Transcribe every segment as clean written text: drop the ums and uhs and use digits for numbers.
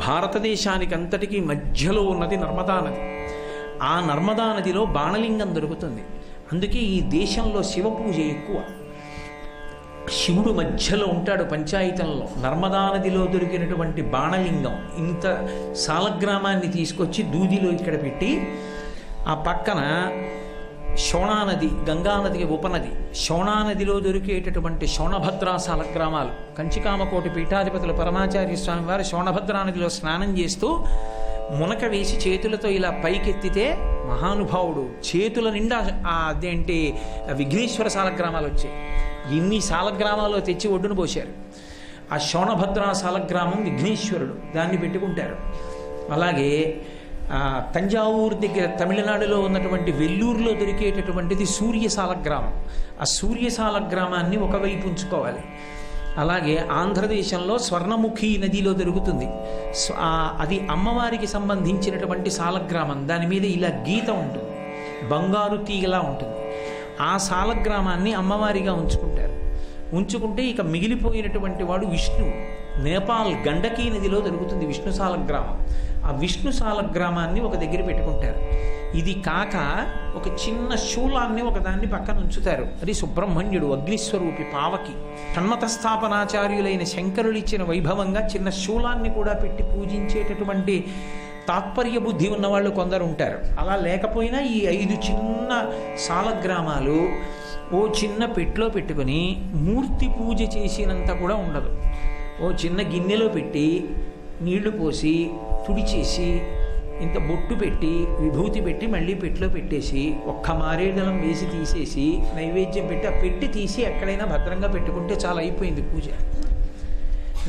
భారతదేశానికి అంతటికీ మధ్యలో ఉన్నది నర్మదా నది. ఆ నర్మదా నదిలో బాణలింగం దొరుకుతుంది. అందుకే ఈ దేశంలో శివ పూజ ఎక్కువ. శివుడు మధ్యలో ఉంటాడు పంచాయతంలో. నర్మదా నదిలో దొరికినటువంటి బాణలింగం ఇంత సాలగ్రామాన్ని తీసుకొచ్చి దూదిలో ఇక్కడ పెట్టి, ఆ పక్కన శోణానది, గంగానదికి ఉపనది, శోణానదిలో దొరికేటటువంటి శోణభద్రా సాలగ్రామాలు. కంచికామకోటి పీఠాధిపతులు పరమాచార్య స్వామి వారు శోణభద్రా నదిలో స్నానం చేస్తూ మునక వేసి చేతులతో ఇలా పైకెత్తితే మహానుభావుడు చేతుల నిండా అదేంటి విఘ్నేశ్వర సాలగ్రామాలు వచ్చాయి. ఇన్ని సాలగ్రామాలు తెచ్చి ఒడ్డును పోశారు. ఆ శోణభద్రా సాలగ్రామం విఘ్నేశ్వరుడు, దాన్ని పెట్టుకుంటారు. అలాగే తంజావూరు దగ్గర తమిళనాడులో ఉన్నటువంటి వెల్లూరులో దొరికేటటువంటిది సూర్య సాలగ్రామం. ఆ సూర్య సాలగ్రామాన్ని ఒకవైపు ఉంచుకోవాలి. అలాగే ఆంధ్రదేశంలో స్వర్ణముఖి నదిలో దొరుకుతుంది. అది అమ్మవారికి సంబంధించినటువంటి సాలగ్రామం. దాని మీద ఇలా గీత ఉంటుంది, బంగారు తీగలా ఉంటుంది. ఆ సాలగ్రామాన్ని అమ్మవారిగా ఉంచుకుంటే ఇక మిగిలిపోయినటువంటి వాడు విష్ణువు. నేపాల్ గండకీ నదిలో దొరుకుతుంది విష్ణు సాలగ్రామం. ఆ విష్ణు సాలగ్రామాన్ని ఒక దగ్గర పెట్టుకుంటారు. ఇది కాక ఒక చిన్న శూలాన్ని ఒకదాన్ని పక్కన ఉంచుతారు. అది సుబ్రహ్మణ్యుడు అగ్నిస్వరూపి పావకి. షణ్మత స్థాపనాచార్యులైన శంకరులు ఇచ్చిన వైభవంగా చిన్న శూలాన్ని కూడా పెట్టి పూజించేటటువంటి తాత్పర్య బుద్ధి ఉన్నవాళ్ళు కొందరు ఉంటారు. అలా లేకపోయినా ఈ 5 చిన్న సాలగ్రామాలు ఓ చిన్న పెట్టులో పెట్టుకుని మూర్తి పూజ చేసినంత కూడా ఉండదు. ఓ చిన్న గిన్నెలో పెట్టి నీళ్లు పోసి తుడిచేసి ఇంత బొట్టు పెట్టి విభూతి పెట్టి మళ్ళీ పెట్టిలో పెట్టేసి ఒక్క మారేడలం వేసి తీసేసి నైవేద్యం పెట్టి ఆ పెట్టి తీసి ఎక్కడైనా భద్రంగా పెట్టుకుంటే చాలా అయిపోయింది పూజ.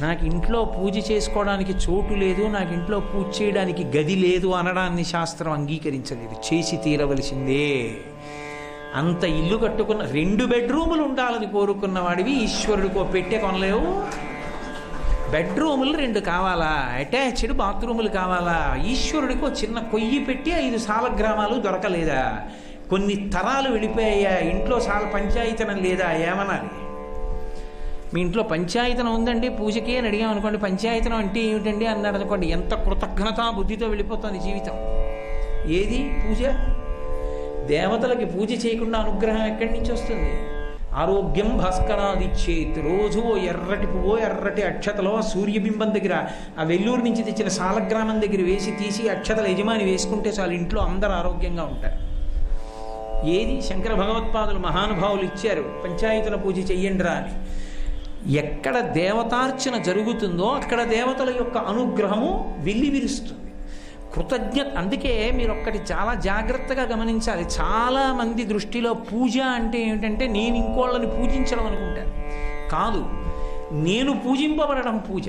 నాకు ఇంట్లో పూజ చేసుకోవడానికి చోటు లేదు, నాకు ఇంట్లో పూజ చేయడానికి గది లేదు అనడాన్ని శాస్త్రం అంగీకరించలేదు. చేసి తీరవలసిందే. అంత ఇల్లు కట్టుకున్న 2 బెడ్రూములు ఉండాలని కోరుకున్న వాడివి ఈశ్వరుడికో పెట్టే కొనలేవు. బెడ్రూములు 2 కావాలా, అటాచ్డ్ బాత్రూములు కావాలా? ఈశ్వరుడికో చిన్న కొయ్యి పెట్టి 5 సాలగ్రామాలు దొరకలేదా? కొన్ని తరాలు వెళ్ళిపోయాయా? ఇంట్లో పంచాయతనం లేదా? ఏమనాలి? మీ ఇంట్లో పంచాయతనం ఉందండి పూజకి అని అడిగామనుకోండి, పంచాయతనం అంటే ఏమిటండి అన్నాడు అనుకోండి, ఎంత కృతజ్ఞతా బుద్ధితో వెళ్ళిపోతుంది జీవితం. ఏది పూజ? దేవతలకి పూజ చేయకుండా అనుగ్రహం ఎక్కడి నుంచి వస్తుంది? ఆరోగ్యం భాస్కరాదిచ్చేత్. రోజు ఎర్రటి పువ్వో ఎర్రటి అక్షతలో సూర్యబింబం దగ్గర ఆ వెల్లూరు నుంచి తెచ్చిన సాలగ్రామం దగ్గర వేసి తీసి అక్షతల యజమాని వేసుకుంటే చాలు, ఇంట్లో అందరూ ఆరోగ్యంగా ఉంటారు. ఏది? శంకర భగవత్పాదులు మహానుభావులు ఇచ్చారు పంచాయతన పూజ చెయ్యండిరా అని. ఎక్కడ దేవతార్చన జరుగుతుందో అక్కడ దేవతల యొక్క అనుగ్రహము వెల్లివిరుస్తుంది. కృతజ్ఞత. అందుకే మీరు ఒక్కటి చాలా జాగ్రత్తగా గమనించాలి. చాలామంది దృష్టిలో పూజ అంటే ఏమిటంటే నేను ఇంకోళ్ళని పూజించడం అనుకుంటారు. కాదు, నేను పూజింపబడడం పూజ.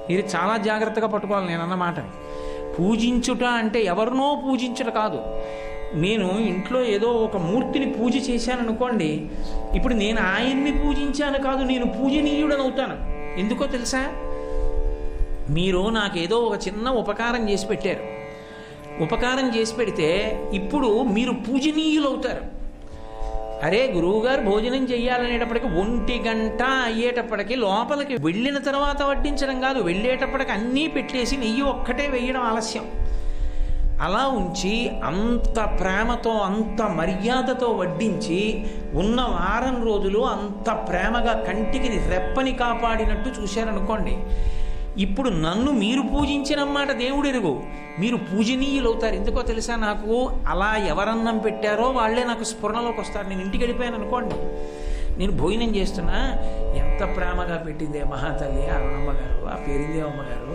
మీరు చాలా జాగ్రత్తగా పట్టుకోవాలి నేను అన్న మాటని. పూజించుట అంటే ఎవరినో పూజించుట కాదు. నేను ఇంట్లో ఏదో ఒక మూర్తిని పూజ చేశాను అనుకోండి, ఇప్పుడు నేను ఆయన్ని పూజించాను కాదు, నేను పూజనీయుడని అవుతాను. ఎందుకో తెలుసా? మీరు నాకేదో ఒక చిన్న ఉపకారం చేసి పెట్టారు. ఉపకారం చేసి పెడితే ఇప్పుడు మీరు పూజనీయులు అవుతారు. అరే గురువుగారు భోజనం చెయ్యాలనేటప్పటికి 1 గంట అయ్యేటప్పటికి లోపలికి వెళ్ళిన తర్వాత వడ్డించడం కాదు, వెళ్ళేటప్పటికి అన్నీ పెట్టేసి నెయ్యి ఒక్కటే వేయడం ఆలస్యం. అలా ఉంచి అంత ప్రేమతో అంత మర్యాదతో వడ్డించి ఉన్న వారం రోజులు అంత ప్రేమగా కంటికి రెప్పని కాపాడినట్టు చూశారనుకోండి, ఇప్పుడు నన్ను మీరు పూజించినమాట దేవుడు ఎరుగు, మీరు పూజనీయులు అవుతారు. ఎందుకో తెలుసా? నాకు అలా ఎవరన్నం పెట్టారో వాళ్ళే నాకు స్ఫురణలోకి వస్తారు. నేను ఇంటికి వెళ్ళిపోయాను అనుకోండి, నేను భోజనం చేస్తున్నా, ఎంత ప్రేమగా పెట్టిందే మహాతల్లి అరుణమ్మ గారు, ఆ పేరిందేవమ్మ గారు,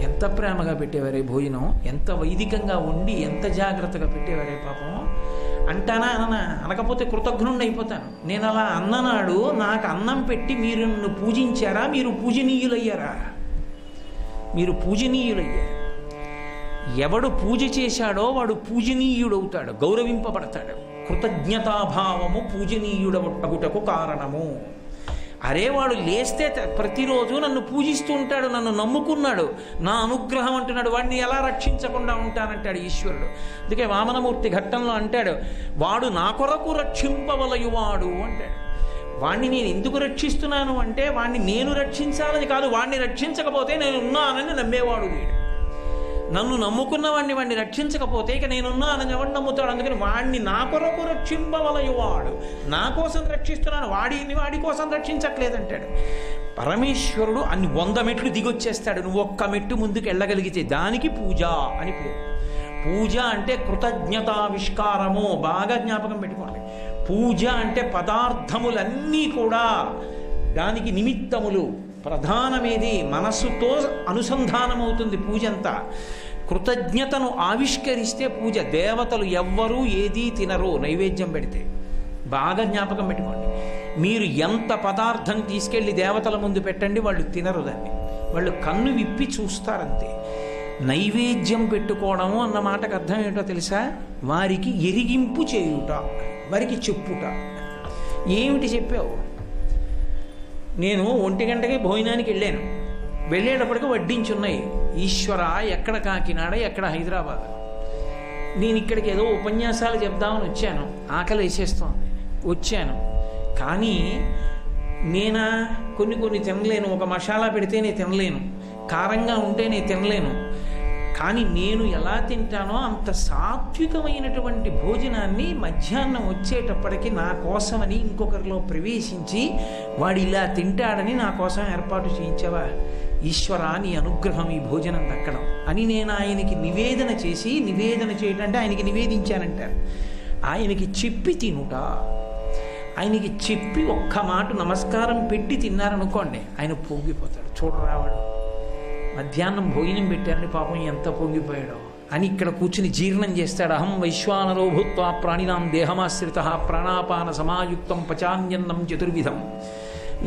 ఎంత ప్రేమగా పెట్టేవారే భోజనం, ఎంత వైదికంగా ఉండి ఎంత జాగ్రత్తగా పెట్టేవారే పాపం అంటానా అననా? అనకపోతే కృతజ్ఞుణ్ణి అయిపోతాను. నేను అలా అన్ననాడు నాకు అన్నం పెట్టి మీరు నన్ను పూజించారా? మీరు పూజనీయులయ్యారా? మీరు పూజనీయులయ్యారు. ఎవడు పూజ చేశాడో వాడు పూజనీయుడవుతాడు, గౌరవింపబడతాడు. కృతజ్ఞతాభావము పూజనీయుడగుటకు కారణము. అరే వాడు లేస్తే ప్రతిరోజు నన్ను పూజిస్తూ ఉంటాడు, నన్ను నమ్ముకున్నాడు, నా అనుగ్రహం అంటున్నాడు, వాడిని ఎలా రక్షించకుండా ఉంటానంటాడు ఈశ్వరుడు. అందుకే వామనమూర్తి ఘట్టంలో అంటాడు, వాడు నా కొరకు రక్షింపవలయువాడు అంటాడు. వాణ్ణి నేను ఎందుకు రక్షిస్తున్నాను అంటే వాణ్ణి నేను రక్షించాలని కాదు, వాణ్ణి రక్షించకపోతే నేను ఉన్నానని నమ్మేవాడు వీడు. నన్ను నమ్ముకున్న వాణ్ణి రక్షించకపోతే ఇక నేనున్నానని ఎవడు నమ్ముతాడు? అందుకని వాణ్ణి నా కొరకు రక్షింపవలయువాడు, నా కోసం రక్షిస్తున్నాను, వాడి కోసం రక్షించట్లేదంటాడు. పరమేశ్వరుడు అన్ని 100 మెట్లు దిగొచ్చేస్తాడు. నువ్వు ఒక్క మెట్టు ముందుకు వెళ్ళగలిగితే దానికి పూజ అని పేరు. పూజ అంటే కృతజ్ఞతావిష్కారము. బాగా జ్ఞాపకం పెట్టుకోండి. పూజ అంటే పదార్థములన్నీ కూడా దానికి నిమిత్తములు. ప్రధానమేది మనస్సుతో అనుసంధానమవుతుంది పూజ అంతా. కృతజ్ఞతను ఆవిష్కరిస్తే పూజ. దేవతలు ఎవ్వరూ ఏదీ తినరు నైవేద్యం పెడితే. బాగా జ్ఞాపకం పెట్టుకోండి. మీరు ఎంత పదార్థం తీసుకెళ్ళి దేవతల ముందు పెట్టండి, వాళ్ళు తినరు దాన్ని. వాళ్ళు కన్ను విప్పి చూస్తారంతే. నైవేద్యం పెట్టుకోవడము అన్న మాటకు అర్థం ఏంటో తెలుసా? వారికి ఎరిగింపు చేయుట, వారికి చెప్పుట. ఏమిటి చెప్పావు? నేను 1 గంటకి భోజనానికి వెళ్ళాను. వెళ్ళేటప్పటికి వడ్డించున్నాయి. ఈశ్వర, ఎక్కడ కాకినాడ, ఎక్కడ హైదరాబాద్. నేను ఇక్కడికి ఏదో ఉపన్యాసాలు చెప్దామని వచ్చాను. ఆకలి వేసేస్తోంది. వచ్చాను. కానీ కొన్ని తినలేను. ఒక మసాలా పెడితే నేను తినలేను, కారంగా ఉంటే నేను తినలేను. కానీ నేను ఎలా తింటానో అంత సాత్వికమైనటువంటి భోజనాన్ని మధ్యాహ్నం వచ్చేటప్పటికి నా కోసమని ఇంకొకరిలో ప్రవేశించి వాడు ఇలా తింటాడని నా కోసం ఏర్పాటు చేయించావా? ఈశ్వర, నీ అనుగ్రహం ఈ భోజనం దక్కడం అని నేను ఆయనకి నివేదన చేయటంటే ఆయనకి నివేదించానంటారు. ఆయనకి చెప్పి తినుట. ఆయనకి చెప్పి ఒక్క మాట నమస్కారం పెట్టి తిన్నారనుకోండి, ఆయన పొంగిపోతాడు. చూడరావాడు, మధ్యాహ్నం భోజనం పెట్టారని పాపం ఎంత పొంగిపోయాడో అని ఇక్కడ కూర్చుని జీర్ణం చేస్తాడు. అహం వైశ్వానరో భూత్వా ప్రాణినాం దేహమాశ్రిత ప్రాణాపాన సమాయుక్తం పచాన్యన్నం చతుర్విధం.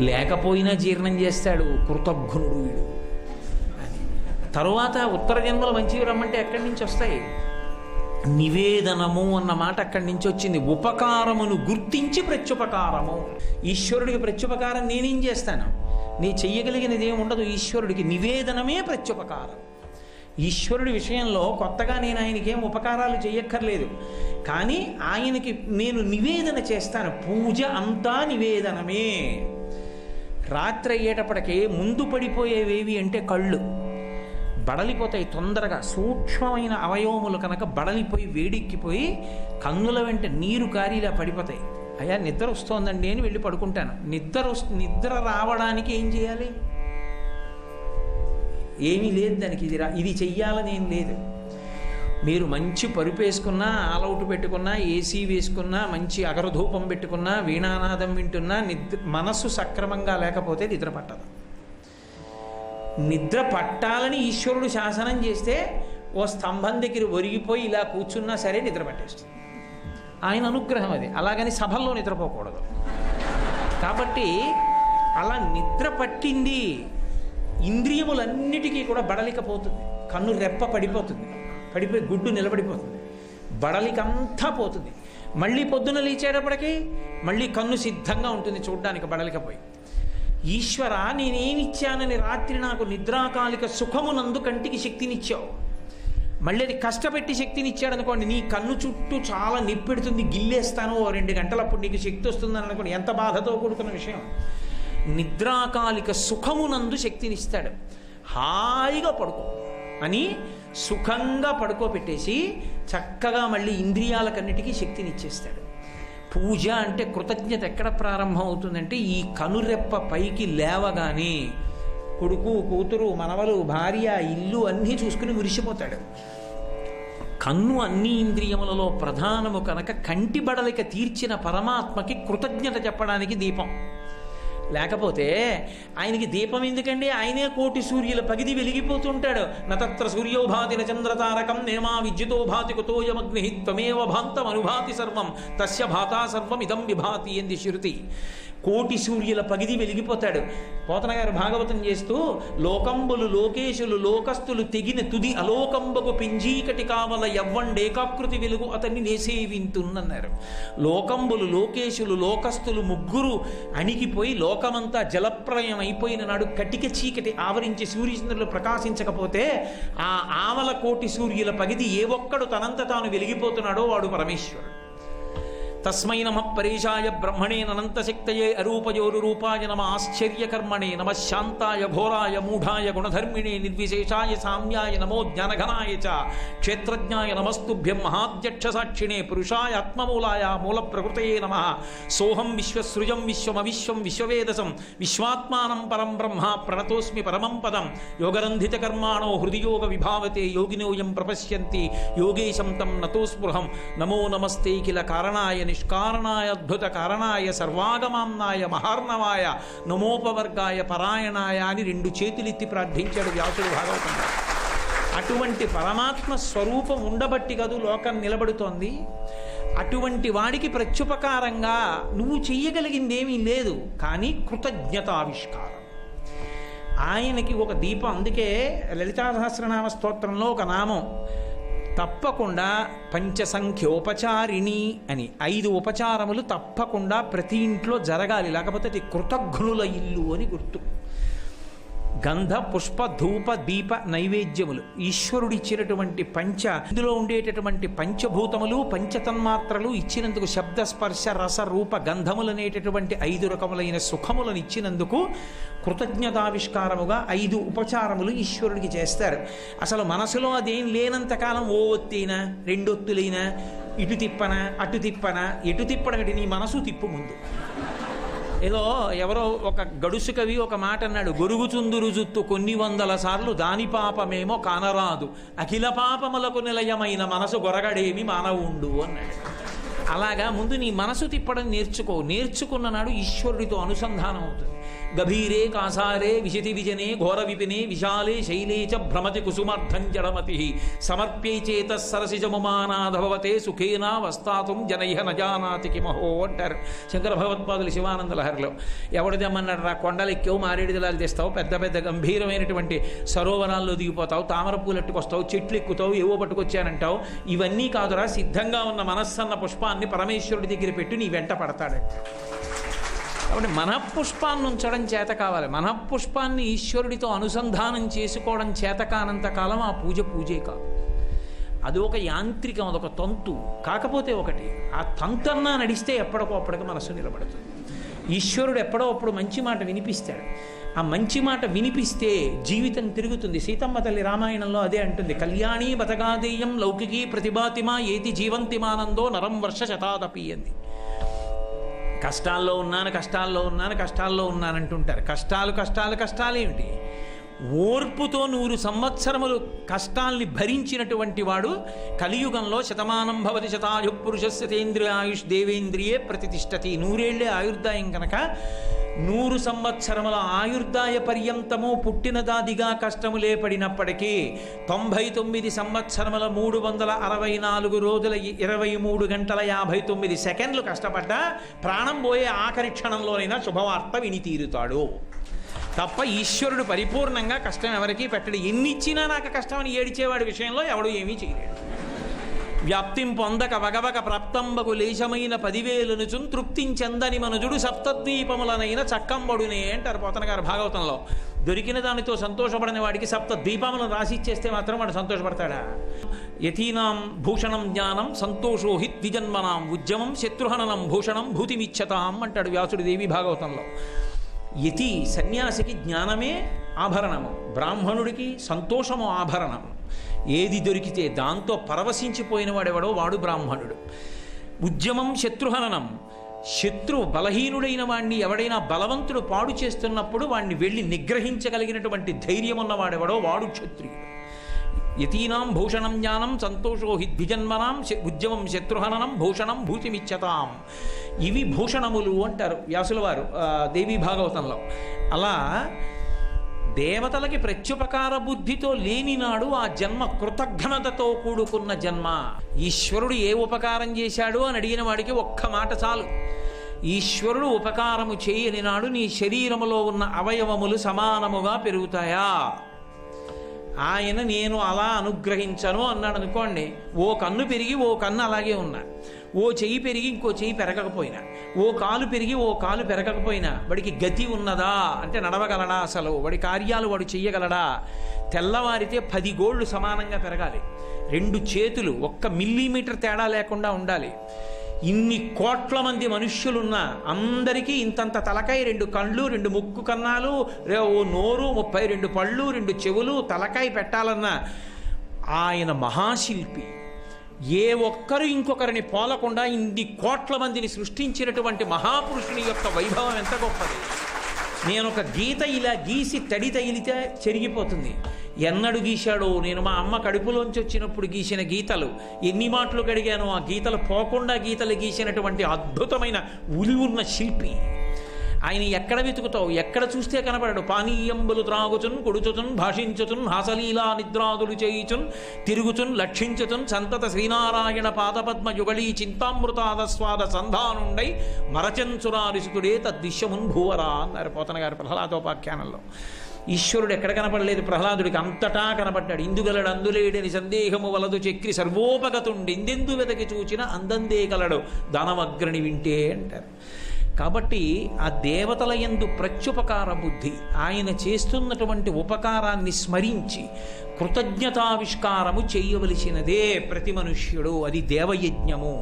లేకపోయినా జీర్ణం చేస్తాడు. కృతజ్ఞుడు వీడు అని. తరువాత ఉత్తర జన్మలు మంచివి రమ్మంటే ఎక్కడి నుంచి వస్తాయి? నివేదనము అన్న మాట అక్కడి నుంచి వచ్చింది. ఉపకారమును గుర్తించి ప్రత్యుపకారము. ఈశ్వరుడికి ప్రత్యుపకారం నేనేం చేస్తాను? నీ చెయ్యగలిగినది ఏమి ఉండదు. ఈశ్వరుడికి నివేదనమే ప్రత్యుపకారం. ఈశ్వరుడి విషయంలో కొత్తగా నేను ఆయనకి ఏం ఉపకారాలు చెయ్యక్కర్లేదు. కానీ ఆయనకి నేను నివేదన చేస్తాను. పూజ అంతా నివేదనమే. రాత్రి అయ్యేటప్పటికే ముందు పడిపోయేవేవి అంటే కళ్ళు బడలిపోతాయి తొందరగా. సూక్ష్మమైన అవయవములు కనుక బడలిపోయి వేడెక్కిపోయి కన్నుల వెంట నీరు కారిలా పడిపోతాయి. అయ్యా నిద్ర వస్తోందండి అని వెళ్ళి పడుకుంటాను. నిద్ర రావడానికి ఏం చేయాలి? ఏమీ లేదు దానికి. ఇది చెయ్యాలని ఏం లేదు. మీరు మంచి పరుపు వేసుకున్నా, ఆలౌట్ పెట్టుకున్నా, ఏసీ వేసుకున్నా, మంచి అగరధూపం పెట్టుకున్నా, వీణానాదం వింటున్నా, మనస్సు సక్రమంగా లేకపోతే నిద్ర పట్టదు. నిద్ర పట్టాలని ఈశ్వరుడు శాసనం చేస్తే ఓ స్తంభం దగ్గర ఒరిగిపోయి ఇలా కూర్చున్నా సరే నిద్ర పట్టేస్తుంది. ఆయన అనుగ్రహం అది. అలాగని సభల్లో నిద్రపోకూడదు. కాబట్టి అలా నిద్ర పట్టింది. ఇంద్రియములన్నిటికీ కూడా బడలికపోతుంది. కన్ను రెప్ప పడిపోతుంది, పడిపోయి గుడ్డు నిలబడిపోతుంది, బడలికంతా పోతుంది. మళ్ళీ పొద్దున లేచేటప్పటికీ మళ్ళీ కన్ను సిద్ధంగా ఉంటుంది చూడ్డానికి బడలికపోయి. ఈశ్వర, నేనేమిచ్చానని రాత్రి నాకు నిద్రాకాలిక సుఖమునందు కంటికి శక్తినిచ్చావు. మళ్ళీ అది కష్టపెట్టి శక్తినిచ్చాడు అనుకోండి, నీ కన్ను చుట్టూ చాలా నిప్పెడుతుంది, గిల్లేస్తాను 2 గంటలప్పుడు నీకు శక్తి వస్తుందని అనుకోండి. ఎంత బాధతో కూడుకున్న విషయం. నిద్రాకాలిక సుఖమునందు శక్తినిస్తాడు. హాయిగా పడుకో అని సుఖంగా పడుకోబెట్టేసి చక్కగా మళ్ళీ ఇంద్రియాలకన్నిటికీ శక్తినిచ్చేస్తాడు. పూజ అంటే కృతజ్ఞత ఎక్కడ ప్రారంభం అవుతుందంటే ఈ కనురెప్ప పైకి లేవగానే కొడుకు, కూతురు, మనవలు, భార్య, ఇల్లు అన్నీ చూసుకుని మురిసిపోతాడు. కన్ను అన్ని ఇంద్రియములలో ప్రధానము కనుక కంటి బడలిక తీర్చిన పరమాత్మకి కృతజ్ఞత చెప్పడానికి దీపం. లేకపోతే ఆయనకి దీపం ఎందుకండి? ఆయనే కోటి సూర్యుల పగిది వెలిగిపోతుంటాడు. నతత్ర సూర్యోభాతి చంద్రతారకం నేమా విద్యుతో భాతి కుతోయమగ్ని త్వమేవ భాంతం అనుభాతి సర్వం తస్య భాతా సర్వం ఇదం విభాతి ఎంది శృతి. కోటి సూర్యుల పగిది వెలిగిపోతాడు. పోతన గారు భాగవతం చేస్తూ లోకంబులు లోకేశులు లోకస్తులు తెగిన తుది అలోకంబకు పింజీకటి కావల ఎవ్వండేకాకృతి వెలుగు అతన్ని నేసేవింతున్నన్నారు. లోకంబులు లోకేశులు లోకస్తులు ముగ్గురు అణిగిపోయి లోకమంతా జలప్రలయం అయిపోయిన నాడు కటిక చీకటి ఆవరించి సూర్యచంద్రులు ప్రకాశించకపోతే ఆ ఆవల కోటి సూర్యుల పగిది ఏ ఒక్కడు తనంత తాను వెలిగిపోతున్నాడో వాడు పరమేశ్వరుడు. తస్మై నమః పరేశాయ బ్రహ్మణే అనంతశక్తయే అరూపయోరురూపాయ నమ ఆశ్చర్యకర్మణే నమ శాంతాయ ఘోరాయ మూఢాయ గుణధర్మిణే నిర్విశేషాయ సామ్యాయ నమో జ్ఞానఘనాయ చ క్షేత్రజ్ఞాయ నమస్తుభ్యం మహాధ్యక్షసాక్షిణే పురుషాయ ఆత్మమూలాయ మూల ప్రకృతయే నమః సోహం విశ్వసృజం విశ్వమవిశ్వం విశ్వవేదసం విశ్వాత్మానం పరం బ్రహ్మ ప్రణతోస్మి పరమం పదం యోగరంధిత కర్మాణో హృదియోగ విభావతే యోగినోయం ప్రపశ్యంతి యోగేశం తం నతోస్పృహం నమో నమస్తే కిల కారణాయ నిష్కారణాయ అద్భుత కారణాయ సర్వాగమాంనాయ మహార్ణవాయ నమోపవర్గాయ పరాయణాయ అని 2 చేతులెత్తి ప్రార్థించాడు వ్యాసుడు భాగవతంలో. అటువంటి పరమాత్మ స్వరూపం ఉండబట్టి కదూ లోకం నిలబడుతోంది. అటువంటి వాడికి ప్రత్యుపకారంగా నువ్వు చెయ్యగలిగిందేమీ లేదు, కానీ కృతజ్ఞతావిష్కారం. ఆయనకి ఒక దీపం. అందుకే లలితా సహస్రనామ స్తోత్రంలో ఒక నామం తప్పకుండా పంచసంఖ్యోపచారిణి అని 5 ఉపచారములు తప్పకుండా ప్రతి ఇంట్లో జరగాలి, లేకపోతే అది కృతఘ్నుల ఇల్లు అని గుర్తు. గంధ పుష్ప ధూప దీప నైవేద్యములు ఈశ్వరుడిచ్చినటువంటి ఇందులో ఉండేటటువంటి పంచభూతములు పంచతన్మాత్రలు ఇచ్చినందుకు శబ్ద స్పర్శ రస రూప గంధములు అనేటటువంటి 5 రకములైన సుఖములను ఇచ్చినందుకు కృతజ్ఞతావిష్కారముగా 5 ఉపచారములు ఈశ్వరుడికి చేస్తారు. అసలు మనసులో అదేం లేనంతకాలం ఓ ఒత్తైనా 2 ఒత్తులైనా ఇటు తిప్పనా అటు తిప్పనా ఎటు తిప్పడం నీ మనసు తిప్పు ముందు. ఏదో ఎవరో ఒక గడుసు కవి ఒక మాట అన్నాడు, గొరుగుచుందురు జుత్తు కొన్ని వందల సార్లు దాని పాపమేమో కానరాదు, అఖిల పాపములకు నిలయమైన మనసు గొరగడేమి మానవుండు అన్నాడు. అలాగా ముందు నీ మనసు తిప్పడం నేర్చుకున్న నాడు ఈశ్వరుడితో అనుసంధానం అవుతుంది. గభీరే కాసారే విశతి విజనే ఘోర విపినే విశాలే శైలే చ భ్రమతి కుసుమార్థం జడమతి సమర్ప్యై చేత సరసిజముమానాధభవతే సుఖేనా వస్తాతుం జనైహ నజానాతి కిమహో అంటారు శంకర భగవత్పాదులు శివానంద లహరిలో. ఎవడిదమ్మన్నాడు రా, కొండలు ఎక్కావు, మారేడు జలాలు తెస్తావు, పెద్ద పెద్ద గంభీరమైనటువంటి సరోవరాల్లో దిగిపోతావు, తామర పూలు ఎట్టుకొస్తావు, చెట్లు ఎక్కుతావు, ఏవో పట్టుకొచ్చానంటావు. ఇవన్నీ కాదురా, సిద్ధంగా ఉన్న మనస్సన్న పుష్పాన్ని పరమేశ్వరుడి దగ్గర పెట్టి నీ వెంట పడతాడంట. కాబట్టి మనఃపుష్పాన్ని ఉంచడం చేత కావాలి. మనఃపుష్పాన్ని ఈశ్వరుడితో అనుసంధానం చేసుకోవడం చేత కానంత కాలం ఆ పూజే కాదు. అది ఒక యాంత్రికం, అదొక తంతు. కాకపోతే ఒకటి, ఆ తంతన్నా నడిస్తే ఎప్పటికో మనసు నిలబడుతుంది. ఈశ్వరుడు ఎప్పుడో అప్పుడు మంచి మాట వినిపిస్తాడు. ఆ మంచి మాట వినిపిస్తే జీవితం తిరుగుతుంది. సీతమ్మ తల్లి రామాయణంలో అదే అంటుంది, కళ్యాణీ బతగాదేయం లౌకికీ ప్రతిభాతిమా ఏతి జీవంతిమానందో నరం వర్ష శతాదపి అంది. కష్టాల్లో ఉన్నానంటుంటారు. కష్టాలు ఏమిటి? ఓర్పుతో 100 సంవత్సరములు కష్టాల్ని భరించినటువంటి వాడు కలియుగంలో శతమానం భవతి శతాయు పురుషస్యతేంద్రియ ఆయుష్ దేవేంద్రియే ప్రతిష్టతి. 100 ఏళ్లే ఆయుర్దాయం కనుక 100 సంవత్సరముల ఆయుర్దాయ పర్యంతము పుట్టినదాదిగా కష్టములే పడినప్పటికీ 99 సంవత్సరముల 364 రోజుల 23 గంటల 59 సెకండ్లు కష్టపడ్డా ప్రాణం పోయే ఆఖరి క్షణంలోనైనా శుభవార్త విని తీరుతాడు తప్ప ఈశ్వరుడు పరిపూర్ణంగా కష్టం ఎవరికీ పెట్టడు. ఎన్ని ఇచ్చినా నాకు కష్టమని ఏడిచేవాడి విషయంలో ఎవడు ఏమీ చేయలేడు. వ్యాప్తిం పొందక వగవక ప్రాప్తంబకు లేశమైన 10,000 తృప్తించెందని మనుజుడు సప్తద్వీపములనైన చక్కంబడునే అంటారు పోతన గారు భాగవతంలో. దొరికిన దానితో సంతోషపడని వాడికి 7 ద్వీపములను రాసిచ్చేస్తే మాత్రం వాడు సంతోషపడతాడా? యతీనాం భూషణం జ్ఞానం సంతోషో హి ద్విజన్మనాం ఉద్యమం శత్రుహననం భూషణం భూతిమిచ్చతాం అంటాడు వ్యాసుడు దేవి భాగవతంలో. యతి సన్యాసికి జ్ఞానమే ఆభరణము, బ్రాహ్మణుడికి సంతోషము ఆభరణము. ఏది దొరికితే దాంతో పరవశించిపోయిన వాడెవడో వాడు బ్రాహ్మణుడు. ఉద్యమం శత్రుహననం, శత్రువు బలహీనుడైన వాడిని ఎవడైనా బలవంతుడు పాడు చేస్తున్నప్పుడు వాడిని వెళ్ళి నిగ్రహించగలిగినటువంటి ధైర్యం ఉన్నవాడెవడో వాడు క్షత్రియుడు. యతీనాం భూషణం జ్ఞానం సంతోషో హి ద్విజన్మనాం ఉద్యమం శత్రుహననం భూషణం భూతిమిచ్చతాం. ఇవి భూషణములు అంటారు వ్యాసుల వారు దేవీ భాగవతంలో. అలా దేవతలకి ప్రత్యుపకార బుద్ధితో లేనినాడు ఆ జన్మ కృతజ్ఞతతో కూడుకున్న జన్మ. ఈశ్వరుడు ఏ ఉపకారం చేశాడు అని అడిగిన వాడికి ఒక్క మాట చాలు. ఈశ్వరుడు ఉపకారము చేయని నాడు నీ శరీరములో ఉన్న అవయవములు సమానముగా పెరుగుతాయా? ఆయన నేను అలా అనుగ్రహించను అన్నాడు అనుకోండి, ఓ కన్ను పెరిగి ఓ కన్ను అలాగే ఉన్నా, ఓ చెయ్యి పెరిగి ఇంకో చెయ్యి పెరగకపోయినా, ఓ కాలు పెరిగి ఓ కాలు పెరగకపోయినా వాడికి గతి ఉన్నదా అంటే నడవగలడా? అసలు వాడి కార్యాలు వాడు చెయ్యగలడా? తెల్లవారితే 10 గోళ్ళు సమానంగా పెరగాలి, 2 చేతులు 1 మిల్లీమీటర్ తేడా లేకుండా ఉండాలి, ఇన్ని కోట్ల మంది మనుష్యులున్నా అందరికీ ఇంతంత తలకాయ, 2 కళ్ళు, 2 ముక్కు కన్నాలు, ఓ నోరు, 32 పళ్ళు, 2 చెవులు, తలకాయ పెట్టాలన్నా ఆయన మహాశిల్పి. ఏ ఒక్కరు ఇంకొకరిని పోలకుండా ఇన్ని కోట్ల మందిని సృష్టించినటువంటి మహాపురుషుని యొక్క వైభవం ఎంత గొప్పది. నేను ఒక గీత ఇలా గీసి తడి తగిలితే చెరిగిపోతుంది. ఎన్నడు గీశాడో, నేను మా అమ్మ కడుపులోంచి వచ్చినప్పుడు గీసిన గీతలు ఎన్ని మాటలు కడిగానో, ఆ గీతలు పోకుండా గీతలు గీసినటువంటి అద్భుతమైన ఉలి ఉన్న శిల్పి. ఆయన ఎక్కడ వెతుకుతావు, ఎక్కడ చూస్తే కనపడడు. పానీయంబులు త్రాగుచున్, కొడుచుచున్, భాషించుచున్, హాసలీలా నిద్రాదులు చేయుచున్, తిరుగుచున్, లక్షించుచున్, సంతత శ్రీనారాయణ పాదపద్మ యుగళీ చింతామృతాదస్వాద సంధానుండై మరచంచురారిసుతుడే తద్దిశ్యమున్ భూవరా అన్నారు పోతన గారు ప్రహ్లాదోపాఖ్యానంలో. ఈశ్వరుడు ఎక్కడ కనపడలేదు, ప్రహ్లాదుడికి అంతటా కనపడ్డాడు. ఇందుగలడు అందులేడని సందేహము వలదు చక్రి సర్వోపగతుండి ఇందెందు వెదకి చూచిన అందందే గలడు దానవగ్రణి వింటే అంటారు. కాబట్టి ఆ దేవతల యందు ప్రత్యుపకార బుద్ధి, ఆయన చేస్తున్నటువంటి ఉపకారాన్ని స్మరించి కృతజ్ఞతావిష్కారము చేయవలసినదే ప్రతి మనుష్యుడు. అది దేవయజ్ఞము.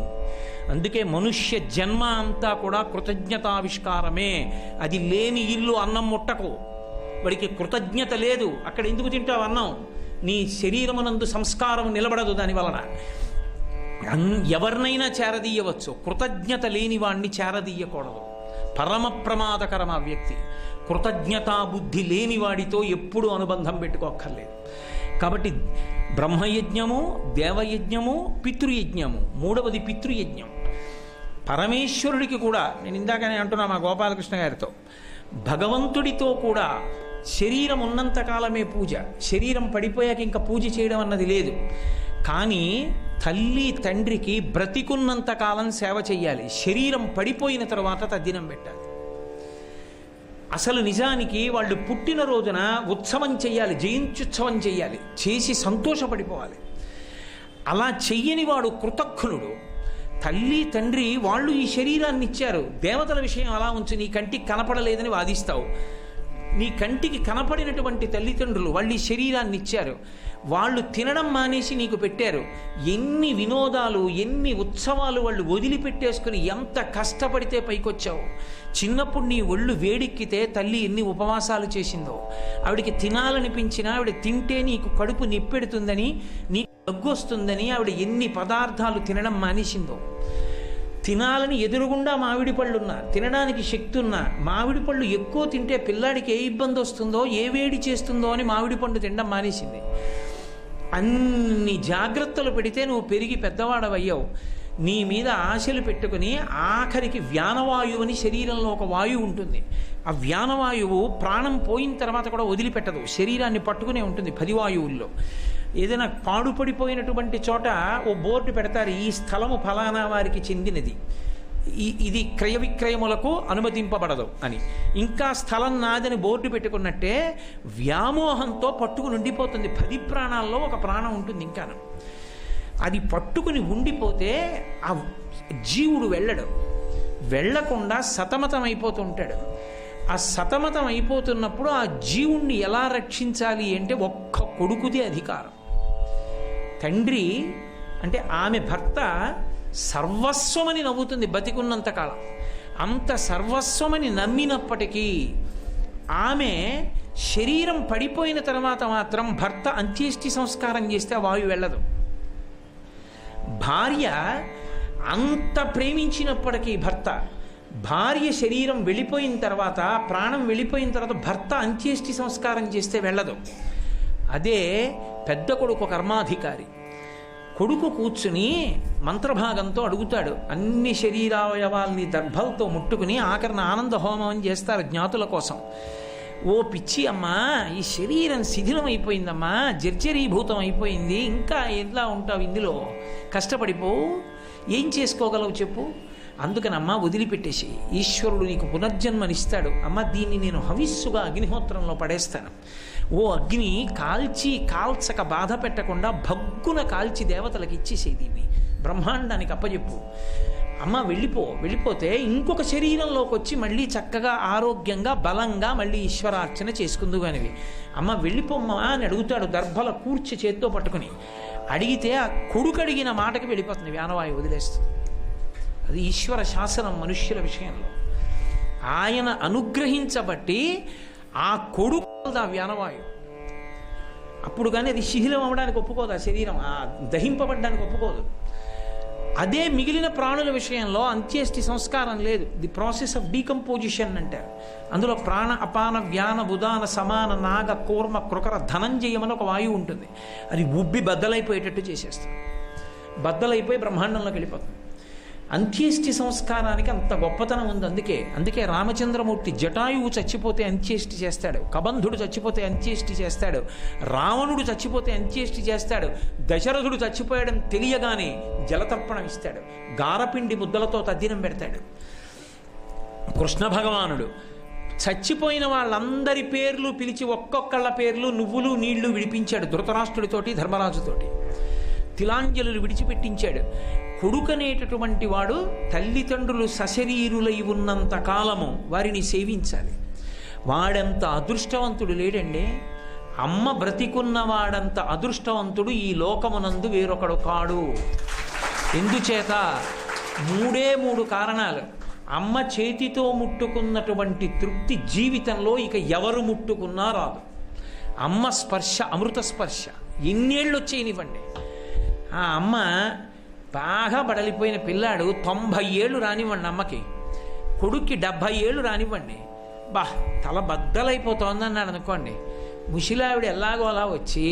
అందుకే మనుష్య జన్మ అంతా కూడా కృతజ్ఞతావిష్కారమే. అది లేని ఇల్లు అన్నం ముట్టకు, వాడికి కృతజ్ఞత లేదు, అక్కడ ఎందుకు తింటావు అన్నం? నీ శరీరమునందు సంస్కారం నిలబడదు దానివలన. ఎవరినైనా చేరదీయవచ్చు, కృతజ్ఞత లేని వాణ్ణి చేరదీయకూడదు. పరమ ప్రమాదకరం ఆ వ్యక్తి. కృతజ్ఞతా బుద్ధి లేని వాడితో ఎప్పుడూ అనుబంధం పెట్టుకోక్కర్లేదు. కాబట్టి బ్రహ్మయజ్ఞము, దేవయజ్ఞము, పితృయజ్ఞము. 3వది పితృయజ్ఞం. పరమేశ్వరుడికి కూడా నేను ఇందాకనే అంటున్నా మా గోపాలకృష్ణ గారితో, భగవంతుడితో కూడా శరీరం ఉన్నంతకాలమే పూజ, శరీరం పడిపోయాక ఇంకా పూజ చేయడం అన్నది లేదు. కానీ తల్లి తండ్రికి బ్రతికున్నంతకాలం సేవ చెయ్యాలి, శరీరం పడిపోయిన తర్వాత తద్దినం పెట్టాలి. అసలు నిజానికి వాళ్ళు పుట్టినరోజున ఉత్సవం చెయ్యాలి, జయంత్యుత్సవం చెయ్యాలి, చేసి సంతోషపడిపోవాలి. అలా చెయ్యని వాడు కృతజ్ఞుడు. తల్లి తండ్రి వాళ్ళు ఈ శరీరాన్ని ఇచ్చారు, దేవతల విషయం అలా ఉంచి నీ కంటికి కనపడలేదని వాదిస్తావు. నీ కంటికి కనపడినటువంటి తల్లిదండ్రులు వాళ్ళు ఈ శరీరాన్ని ఇచ్చారు, వాళ్ళు తినడం మానేసి నీకు పెట్టారు. ఎన్ని వినోదాలు, ఎన్ని ఉత్సవాలు వాళ్ళు వదిలిపెట్టేసుకుని ఎంత కష్టపడితే పైకొచ్చావు. చిన్నప్పుడు నీ ఒళ్ళు వేడెక్కితే తల్లి ఎన్ని ఉపవాసాలు చేసిందో, ఆవిడికి తినాలనిపించినా ఆవిడ తింటే నీకు కడుపు నిప్పెడుతుందని, నీకు దగ్గు వస్తుందని ఆవిడ ఎన్ని పదార్థాలు తినడం మానేసిందో. తినాలని ఎదురుగుండా మామిడి పళ్ళున్నా, తినడానికి శక్తి ఉన్నా, మామిడి పళ్ళు ఎక్కువ తింటే పిల్లాడికి ఏ ఇబ్బంది వస్తుందో, ఏ వేడి చేస్తుందో అని మామిడి పండు తినడం మానేసింది. అన్ని జాగ్రత్తలు పెడితే నువ్వు పెరిగి పెద్దవాడవయ్యావు. నీ మీద ఆశలు పెట్టుకుని ఆఖరికి వ్యానవాయువు అని శరీరంలో ఒక వాయువు ఉంటుంది. ఆ వ్యానవాయువు ప్రాణం పోయిన తర్వాత కూడా వదిలిపెట్టదు, శరీరాన్ని పట్టుకునే ఉంటుంది. 10 వాయువుల్లో ఏదైనా పాడుపడిపోయినటువంటి చోట ఓ బోర్డు పెడతారు, ఈ స్థలము ఫలానా వారికి చెందినది, ఇది క్రయ విక్రయములకు అనుమతింపబడదు అని. ఇంకా స్థలం నాదని బోర్డు పెట్టుకున్నట్టే వ్యామోహంతో పట్టుకుని ఉండిపోతుంది. 10 ప్రాణాల్లో ఒక ప్రాణం ఉంటుంది. ఇంకా అది పట్టుకుని ఉండిపోతే ఆ జీవుడు వెళ్ళకుండా సతమతం అయిపోతుంటాడు. ఆ సతమతం అయిపోతున్నప్పుడు ఆ జీవుణ్ణి ఎలా రక్షించాలి అంటే ఒక్క కొడుకుదే అధికారం. తండ్రి అంటే ఆమె భర్త సర్వస్వమని నవ్వుతుంది బతికున్నంతకాలం. అంత సర్వస్వమని నమ్మినప్పటికీ ఆమె శరీరం పడిపోయిన తర్వాత మాత్రం భర్త అంత్యేష్టి సంస్కారం చేస్తే వాయువు వెళ్ళదు. భార్య అంత ప్రేమించినప్పటికీ భార్య శరీరం వెళ్ళిపోయిన తర్వాత, ప్రాణం వెళ్ళిపోయిన తర్వాత భర్త అంత్యేష్టి సంస్కారం చేస్తే వెళ్ళదు. అదే పెద్ద కొడుకు కర్మాధికారి. కొడుకు కూర్చుని మంత్రభాగంతో అడుగుతాడు. అన్ని శరీరావయవాల్ని దర్భలతో ముట్టుకుని ఆఖరిన ఆనంద హోమం అని చేస్తారు జ్ఞాతుల కోసం. ఓ పిచ్చి అమ్మా, ఈ శరీరం శిథిలం అయిపోయిందమ్మా, జర్జరీభూతం అయిపోయింది, ఇంకా ఎలా ఉంటావు ఇందులో, కష్టపడిపోవు, ఏం చేసుకోగలవు చెప్పు. అందుకనమ్మా వదిలిపెట్టేసి, ఈశ్వరుడు నీకు పునర్జన్మనిస్తాడు. అమ్మ దీన్ని నేను హవిస్సుగా అగ్నిహోత్రంలో పడేస్తాను. ఓ అగ్ని కాల్చక బాధ పెట్టకుండా భగ్గున కాల్చి దేవతలకు ఇచ్చేసేది, ఇవి బ్రహ్మాండానికి అప్పచెప్పు. అమ్మ వెళ్ళిపోతే ఇంకొక శరీరంలోకి వచ్చి మళ్ళీ చక్కగా ఆరోగ్యంగా బలంగా మళ్ళీ ఈశ్వరార్చన చేసుకుందు కానివి. అమ్మ వెళ్ళిపోమ్మా అని అడుగుతాడు దర్భల కూర్చి చేత్తో పట్టుకుని. అడిగితే ఆ కొడుకు అడిగిన మాటకి వెళ్ళిపోతుంది, వ్యానవాయువు వదిలేస్తుంది. అది ఈశ్వర శాసనం మనుష్యుల విషయంలో. ఆయన అనుగ్రహించబట్టి ఆ కొడుకు ఆ వ్యానవాయు. అప్పుడు కానీ అది శిథిలం అవ్వడానికి ఒప్పుకోదు, ఆ శరీరం దహింపబడ్డానికి ఒప్పుకోదు. అదే మిగిలిన ప్రాణుల విషయంలో అంత్యేష్టి సంస్కారం లేదు. ది ప్రాసెస్ ఆఫ్ డీకంపోజిషన్ అంటారు. అందులో ప్రాణ అపాన వ్యాన ఉదాన సమాన నాగ కూర్మ కృకర ధనంజయమని ఒక వాయువు ఉంటుంది. అది ఉబ్బి బద్దలైపోయేటట్టు చేసేస్తుంది. బద్దలైపోయి బ్రహ్మాండంలోకి వెళ్ళిపోతుంది. అంత్యేష్టి సంస్కారానికి అంత గొప్పతనం ఉంది. అందుకే రామచంద్రమూర్తి జటాయువు చచ్చిపోతే అంత్యేష్టి చేస్తాడు, కబంధుడు చచ్చిపోతే అంత్యేష్టి చేస్తాడు, రావణుడు చచ్చిపోతే అంత్యేష్టి చేస్తాడు, దశరథుడు చచ్చిపోయడం తెలియగానే జలతర్పణం ఇస్తాడు, గారపిండి ముద్దలతో తద్దినం పెడతాడు. కృష్ణ భగవానుడు చచ్చిపోయిన వాళ్ళందరి పేర్లు పిలిచి ఒక్కొక్కళ్ళ పేర్లు నువ్వులు నీళ్లు విడిపించాడు. ధృతరాష్ట్రుడితోటి ధర్మరాజుతోటి తిలాంజలులు విడిచిపెట్టించాడు. కొడుకనేటటువంటి వాడు తల్లిదండ్రులు సశరీరులై ఉన్నంత కాలము వారిని సేవించాలి. వాడంత అదృష్టవంతుడు లేడండి. అమ్మ బ్రతికున్నవాడంత అదృష్టవంతుడు ఈ లోకమునందు వేరొకడు కాడు. ఎందుచేత? 3 కారణాలు. అమ్మ చేతితో ముట్టుకున్నటువంటి తృప్తి జీవితంలో ఇక ఎవరు ముట్టుకున్నా రాదు. అమ్మ స్పర్శ అమృత స్పర్శ. ఎన్నేళ్ళు వచ్చేయనివ్వండి, ఆ అమ్మ బాగా బడలిపోయిన పిల్లాడు 90 ఏళ్ళు రానివ్వండి, అమ్మకి కొడుక్కి 70 ఏళ్ళు రానివ్వండి, తల బద్దలైపోతోందన్నాడు అనుకోండి, ముసిలావిడ ఎలాగో అలా వచ్చి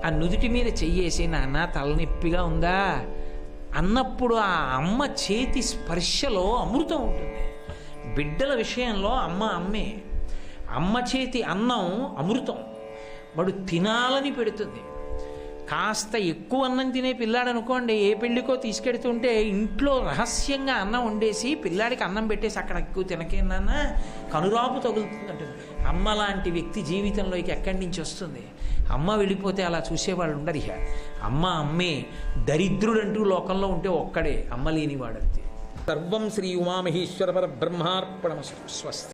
ఆ నుదుటి మీద చెయ్యేసి నాన్న తలనొప్పిగా ఉందా అన్నప్పుడు ఆ అమ్మ చేతి స్పర్శలో అమృతం ఉంటుంది. బిడ్డల విషయంలో అమ్మే. అమ్మ చేతి అన్నం అమృతం. వాడు తినాలని పెడుతుంది. కాస్త ఎక్కువ అన్నం తినే పిల్లాడు అనుకోండి, ఏ పెళ్ళికో తీసుకెడుతుంటే ఇంట్లో రహస్యంగా అన్నం వండేసి పిల్లాడికి అన్నం పెట్టేసి అక్కడ ఎక్కువ తినకేందన్నా కనురాపు తగులుతుందంటుంది. అమ్మ లాంటి వ్యక్తి జీవితంలోకి ఎక్కడి నుంచి వస్తుంది? అమ్మ వెళ్ళిపోతే అలా చూసేవాళ్ళు ఉండరు. ఇక అమ్మే. దరిద్రుడంటూ లోకంలో ఉంటే ఒక్కడే, అమ్మ లేనివాడంతే. సర్వం శ్రీ ఉమామహేశ్వర పరబ్రహ్మార్పణమస్తు. స్వస్తి.